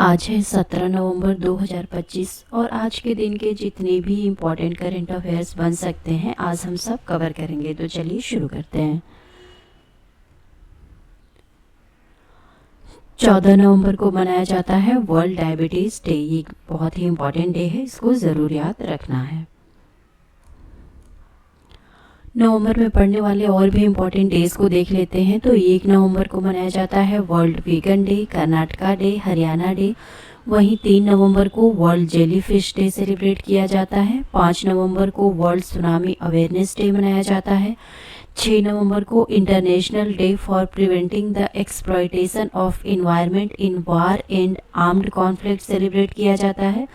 आज है 17 नवंबर 2025 और आज के दिन के जितने भी इम्पोर्टेंट करंट अफेयर्स बन सकते हैं आज हम सब कवर करेंगे। तो चलिए शुरू करते हैं। 14 नवंबर को मनाया जाता है वर्ल्ड डायबिटीज़ डे। ये बहुत ही इम्पोर्टेंट डे है, इसको ज़रूर याद रखना है। नवंबर में पड़ने वाले और भी इम्पोर्टेंट डेज को देख लेते हैं। तो 1 नवंबर को मनाया जाता है world vegan day, Karnataka day, Haryana day. वहीं 3 नवंबर को world jelly fish day celebrate किया जाता है। 5 नवंबर को वर्ल्ड सुनामी अवेयरनेस डे मनाया जाता है। 6 नवंबर को international day for preventing the exploitation of environment in war and armed conflict celebrate किया जाता है।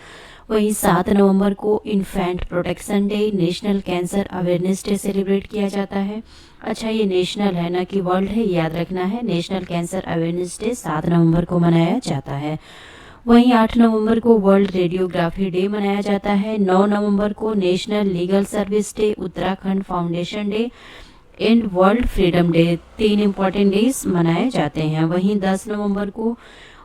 वहीं 7 नवंबर को infant protection day, national cancer awareness day celebrate किया जाता है। अच्छा, ये नेशनल है ना कि वर्ल्ड है, याद रखना है। नेशनल कैंसर अवेयरनेस डे 7 नवंबर को मनाया जाता है। वहीं 8 नवंबर को वर्ल्ड रेडियोग्राफी डे मनाया जाता है। 9 नवंबर को national legal service day, Uttarakhand foundation day and world freedom day, 3 important days मनाए जाते हैं। वहीं 10 नवंबर को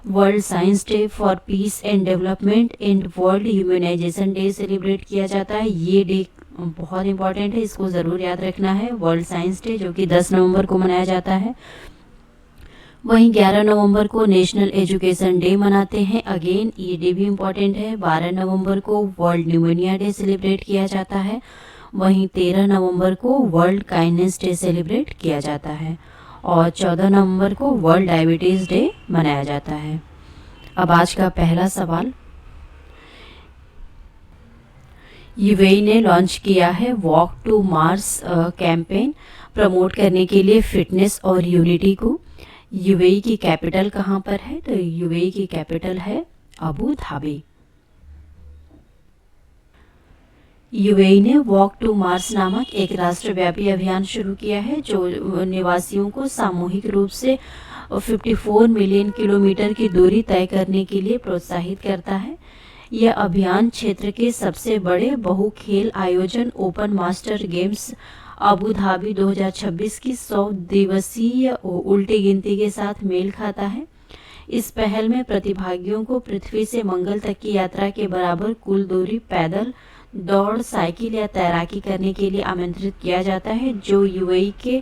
world science day for piece and development and world humanisation day celebrate किया जाता है। ये डे बहुत इंपॉर्टेंट है, इसको ज़रूर याद रखना है। वर्ल्ड साइंस डे जो कि 10 नवंबर को मनाया जाता है। वहीं 11 नवंबर को नेशनल एजुकेशन डे मनाते हैं। अगेन ये डे भी इम्पॉर्टेंट है। 12 नवंबर को वर्ल्ड न्यूमोनिया डे सेलिब्रेट किया जाता है। वहीं 13 नवंबर को वर्ल्ड काइंडनेस डे सेलिब्रेट किया जाता है और 14 नवंबर को वर्ल्ड डायबिटीज़ डे मनाया जाता है। अब आज का पहला सवाल, यूएई ने लॉन्च किया है walk to Mars campaign promote करने के लिए फिटनेस और यूनिटी को। यूएई की कैपिटल कहाँ पर है? तो यूएई की कैपिटल है अबू धाबी। यूएई ने वॉक टू मार्स नामक एक राष्ट्रव्यापी अभियान शुरू किया है जो निवासियों को सामूहिक रूप से 54 मिलियन किलोमीटर की दूरी तय करने के लिए प्रोत्साहित करता है। यह अभियान क्षेत्र के सबसे बड़े बहुखेल आयोजन open master games Abu Dhabi 2026 की 100 दिवसीय उल्टी गिनती के साथ मेल खाता है। इस पहल में प्रतिभागियों को पृथ्वी से मंगल तक की यात्रा के बराबर कुल दूरी पैदल, दौड़, साइकिल या तैराकी करने के लिए आमंत्रित किया जाता है, जो यूएई के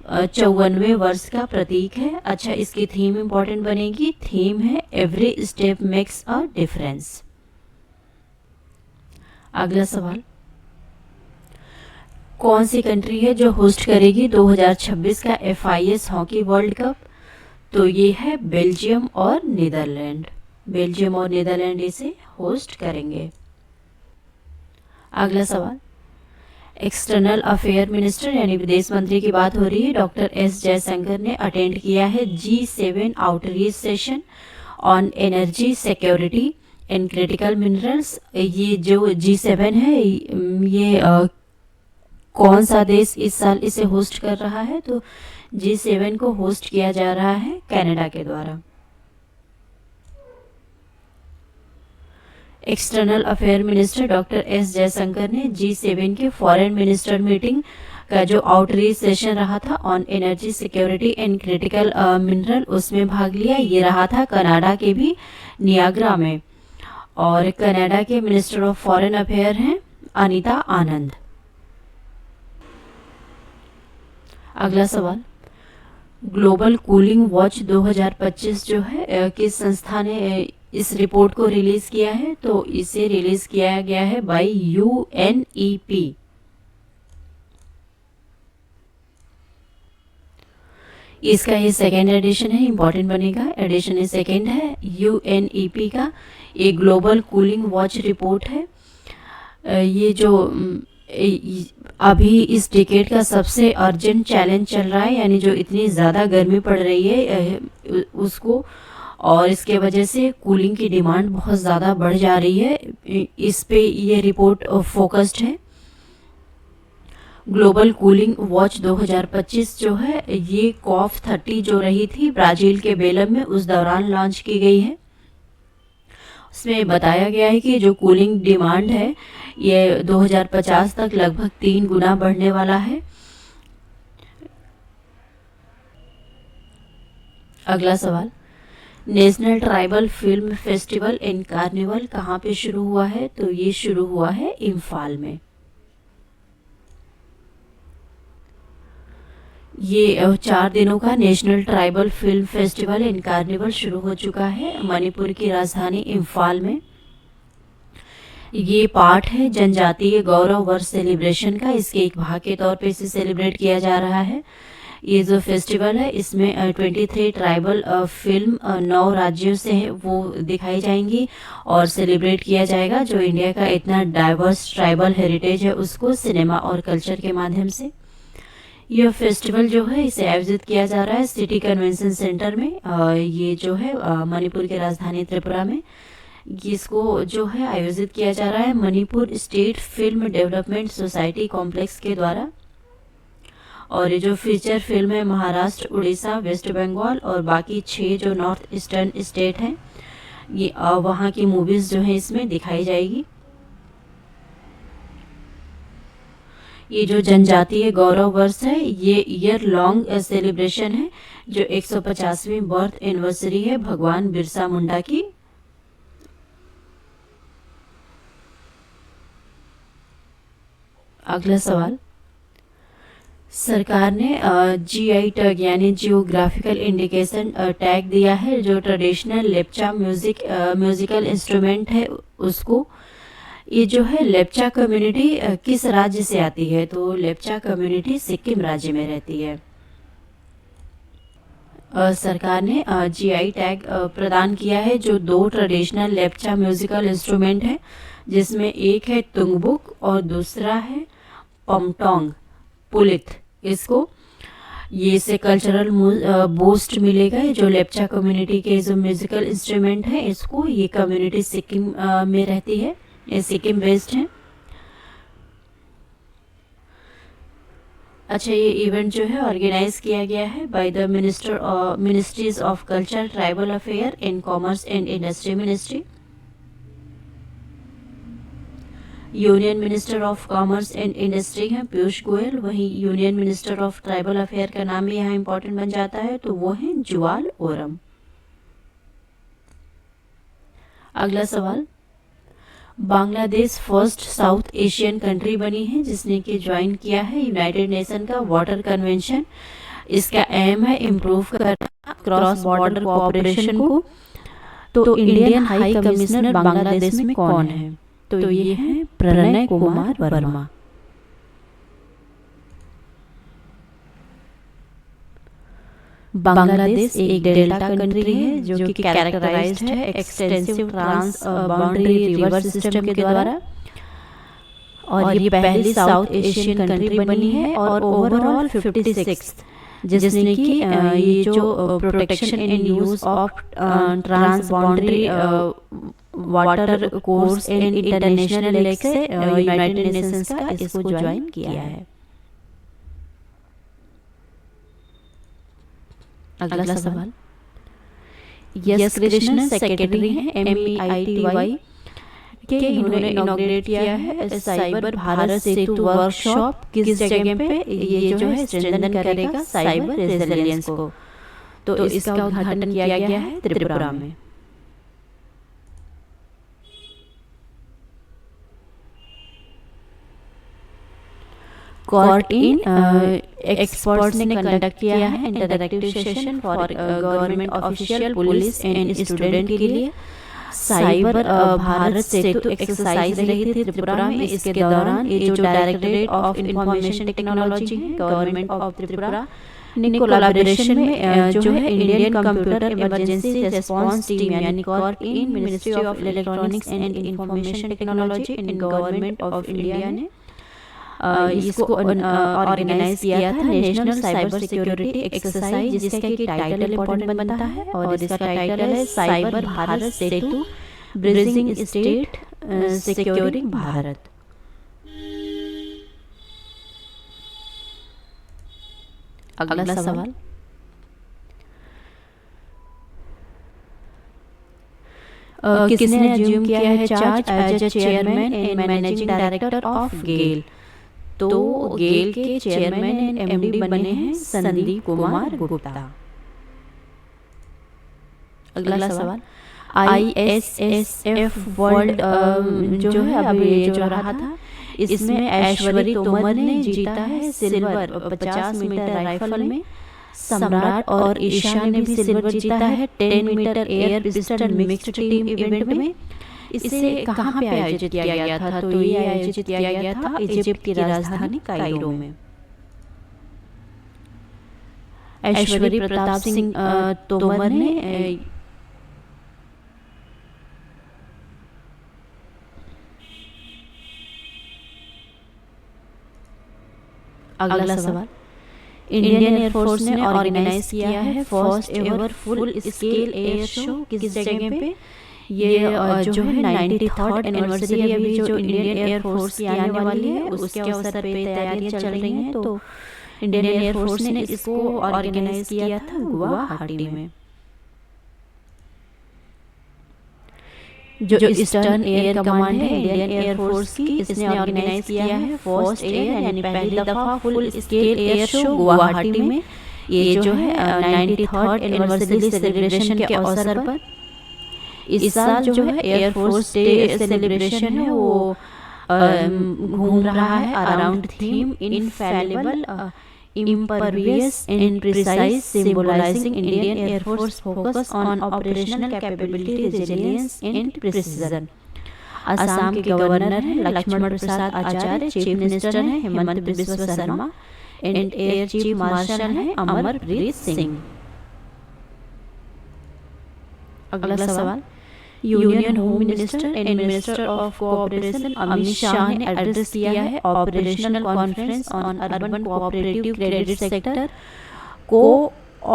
54वें वर्ष का प्रतीक है। अच्छा, इसकी थीम इंपॉर्टेंट बनेगी। थीम है every step makes a difference. अगला सवाल, कौन सी कंट्री है जो होस्ट करेगी 2026 का FIS हॉकी वर्ल्ड कप? तो ये है बेल्जियम और नीदरलैंड। बेल्जियम और नीदरलैंड इसे होस्ट करेंगे। अगला सवाल, एक्सटर्नल अफेयर मिनिस्टर यानी विदेश मंत्री की बात हो रही है, डॉक्टर S जयशंकर ने अटेंड किया है G7 outreach session on energy security and critical minerals. ये जो G7 है ये कौन सा देश इस साल इसे होस्ट कर रहा है? तो G7 को होस्ट किया जा रहा है कनाडा के द्वारा। External affair minister doctor S Jaishankar ने G7 के फॉरेन मिनिस्टर मीटिंग का जो आउटरीच सेशन रहा था on energy security and critical mineral, उसमें भाग लिया। ये रहा था कनाडा के भी नियाग्रा में और कनाडा के मिनिस्टर ऑफ फॉरेन अफेयर हैं अनीता आनंद। अगला सवाल, ग्लोबल कूलिंग वॉच 2025 जो है किस संस्था ने इस रिपोर्ट को रिलीज किया है? तो इसे रिलीज किया गया है बाय UNEP। इसका ये सेकेंड एडिशन है, इंपॉर्टेंट बनेगा। एडिशन ये सेकेंड है UNEP का। ये ग्लोबल कूलिंग वॉच रिपोर्ट है। ये जो अभी इस डिकेड का सबसे अर्जेंट चैलेंज चल रहा है, यानी जो इतनी ज़्यादा गर्मी पड़ रही है उसको, और इसके वजह से कूलिंग की डिमांड बहुत ज़्यादा बढ़ जा रही है। इस पे ये रिपोर्ट फोकस्ड है। ग्लोबल कूलिंग वॉच 2025 जो है ये COP30 जो रही थी ब्राज़ील के बेलम में, उस दौरान लॉन्च की गई है। उसमें बताया गया है कि जो कूलिंग डिमांड है ये 2050 तक लगभग 3 गुना बढ़ने वाला है। अगला सवाल, national tribal film festival and carnival कहाँ पे शुरू हुआ है? तो ये शुरू हुआ है इम्फाल में। ये 4 दिनों का national tribal film festival and carnival शुरू हो चुका है मणिपुर की राजधानी इम्फाल में। ये पार्ट है जनजातीय गौरव वर्ष सेलिब्रेशन का। इसके एक भाग के तौर पे इसे सेलिब्रेट किया जा रहा है। ये जो फेस्टिवल है इसमें 23 ट्राइबल फिल्म 9 राज्यों से है वो दिखाई जाएंगी और सेलिब्रेट किया जाएगा, जो इंडिया का इतना डाइवर्स ट्राइबल हेरिटेज है उसको सिनेमा और कल्चर के माध्यम से। यह फेस्टिवल जो है इसे आयोजित किया जा रहा है सिटी कन्वेंशन सेंटर में। ये जो है मणिपुर की राजधानी त्रिपुरा में इसको जो है आयोजित किया जा रहा है Manipur state film development society complex के द्वारा। और ये जो फीचर फिल्म है महाराष्ट्र, उड़ीसा, वेस्ट बंगाल और बाकी 6 जो नॉर्थ ईस्टर्न स्टेट हैं, ये वहाँ की मूवीज़ जो हैं इसमें दिखाई जाएगी। ये जो जनजातीय गौरव वर्ष है ये ईयर लॉन्ग सेलिब्रेशन है जो 150वीं बर्थ एनिवर्सरी है भगवान बिरसा मुंडा की। अगला सवाल, सरकार ने जीआई टैग यानी जियोग्राफिकल इंडिकेशन टैग दिया है जो ट्रेडिशनल लेप्चा म्यूजिकल इंस्ट्रूमेंट है उसको। ये जो है लेप्चा कम्युनिटी किस राज्य से आती है? तो लेप्चा कम्युनिटी सिक्किम राज्य में रहती है। सरकार ने जीआई टैग प्रदान किया है जो 2 ट्रेडिशनल लेप्चा म्यूजिकल इंस्ट्रूमेंट है, जिसमें एक है तुंगबुक और दूसरा है पमटोंग पुलित। इसको ये से कल्चरल बूस्ट मिलेगा। जो लेप्चा कम्युनिटी के जो म्यूजिकल इंस्ट्रूमेंट है इसको, ये कम्युनिटी सिक्किम में रहती है, ये सिक्किम बेस्ड है। अच्छा, ये इवेंट जो है ऑर्गेनाइज किया गया है by the ministries of culture, tribal affair and commerce and industry ministry. Union minister of commerce and industry हैं पीयूष गोयल। वहीं union minister of tribal affair का नाम भी यहाँ इंपॉर्टेंट बन जाता है, तो वो है जुवाल ओरम। अगला सवाल, Bangladesh first south Asian country बनी है जिसने कि ज्वाइन किया है यूनाइटेड नेशन का वाटर कन्वेंशन। इसका एम है इम्प्रूव करना क्रॉस बॉर्डर कोऑपरेशन को। तो इंडियन हाई कमिश्नर बांग्लादेश में कौन है? तो ये है प्रणय कुमार वर्मा। बांग्लादेश एक डेल्टा कंट्री है जो कि कैरेक्टराइज्ड है extensive transboundary river system के द्वारा, और ये पहली साउथ एशियन कंट्री बनी है और ओवरऑल 56 जिसने कि ये जो protection and use of transboundary water course and international lake से यूनाइटेड नेशंस का इसको ज्वाइन किया है। अगला सवाल, यस कृष्णन सेक्रेटरी हैं MEITY के, इन्होंने इनॉग्रेट किया है साइबर भारत सेतु वर्कशॉप। किस जगह पे? ये जो है स्ट्रेंथन करेगा साइबर रेजिलियंस को। तो इसका उद्घाटन किया गया है त्रिपुरा में। कोर्ट इन एक्सपर्ट्स ने कंडक्ट किया है interactive session for government official, police and student के लिए। साइबर भारत सेतु एक्सरसाइज रही थी त्रिपुरा में। इसके दौरान ये जो डायरेक्टरेट ऑफ इंफॉर्मेशन टेक्नोलॉजी है गवर्नमेंट ऑफ त्रिपुरा ने कोलैबोरेशन में जो है Indian computer emergency response team यानी CERT In ministry of electronics and information technology in government of India ने इसको ऑर्गेनाइज किया था नेशनल साइबर सिक्योरिटी एक्सरसाइज, जिसका की टाइटल इंपॉर्टेंट बनता है और इसका टाइटल है cyber Bharat Setu bridging state securing Bharat. अगला सवाल, किसने अज्यूम किया है charge as a chairman and managing director of GAIL? तो गेल के चेयरमैन एंड MD बने हैं संदीप कुमार गुप्ता। अगला सवाल, ISSF वर्ल्ड जो है अभी ये जो रहा था, इसमें ऐश्वर्य तोमर ने जीता है सिल्वर 50 मीटर राइफल में। सम्राट और ईशा ने भी सिल्वर जीता है 10 metre air pistol mixed team event में। इसे कहाँ पे आयोजित किया गया था? तो ये आयोजित किया गया था इजिप्ट की राजधानी कायरो में। ऐश्वर्य प्रताप सिंह तोमर ने अगला सवाल, इंडियन एयरफोर्स ने ऑर्गेनाइज किया है first ever full scale air show किस जगह पे? ये जो है 93rd एनिवर्सरी अभी जो इंडियन एयरफोर्स की आने वाली है उसके अवसर पे तैयारियां चल रही हैं। तो इंडियन एयरफोर्स ने इसको ऑर्गेनाइज किया था गुवाहाटी में। जो ईस्टर्न एयर कमांड है इंडियन एयरफोर्स की, इसने ऑर्गेनाइज किया है फर्स्ट एयर यानी पहली दफा full scale air show Guwahati में। ये जो है 93rd एनिवर्सरी सेलिब्रेशन के अवसर पर इस साल जो है एयरफोर्स डे सेलिब्रेशन है वो घूम रहा है around theme infallible impervious and precise, symbolizing Indian Air Force focus on operational capability, resilience and precision। Assam के गवर्नर हैं लक्ष्मण प्रसाद आचार्य, चीफ मिनिस्टर हैं Hemant Biswa Sharma and air chief marshal हैं अमरप्रीत सिंह। अगला सवाल, union home minister and minister of cooperation Amit Shah ने address किया है operational conference on urban cooperative credit sector को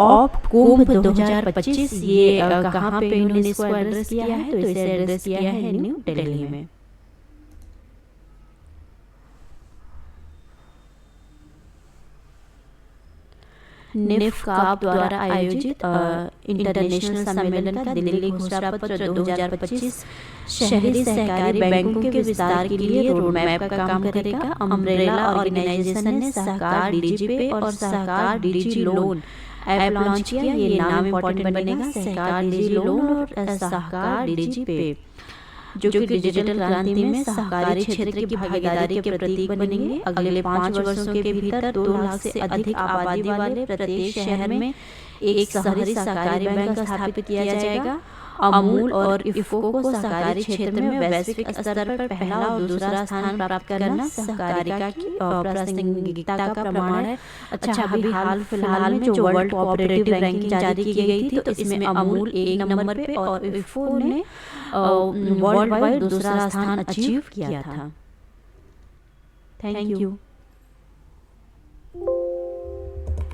ऑप कुंभ 2025। ये कहाँ पे इन्होंने इसको एड्रेस किया है? तो इसे एड्रेस किया है न्यू दिल्ली में। निफ्काप द्वारा आयोजित इंटरनेशनल सम्मेलन का दिल्ली घोषणा पत्र 2025 शहरी सहकारी बैंकों के विस्तार के लिए रोड मैप का काम करेगा। अम्ब्रेला ऑर्गेनाइजेशन ने सहकार डीजीपे और सहकार डीजी लोन ऐप लॉन्च किया। ये नाम इंपॉर्टेंट बनेगा, सहकार डीजी लोन और सहकार डीजी पे, जो कि डिजिटल क्रांति में सहकारी क्षेत्र की भागीदारी के प्रतीक बनेंगे। अगले 5 वर्षों के भीतर 2 लाख से अधिक आबादी वाले प्रत्येक शहर में एक शहरी सहकारी बैंक स्थापित किया जाएगा। अमूल और इफ्को को सहकारी क्षेत्र में वैश्विक स्तर पर पहला और दूसरा स्थान प्राप्त करना सहकारिता की प्रासंगिकता का प्रमाण है। अच्छा, अभी हाल फिलहाल में जो वर्ल्ड कोऑपरेटिव रैंकिंग जारी की गई थी तो इसमें अमूल 1 नंबर पे और इफ्को ने वर्ल्ड वाइड दूसरा स्थान अचीव किया था। Thank you.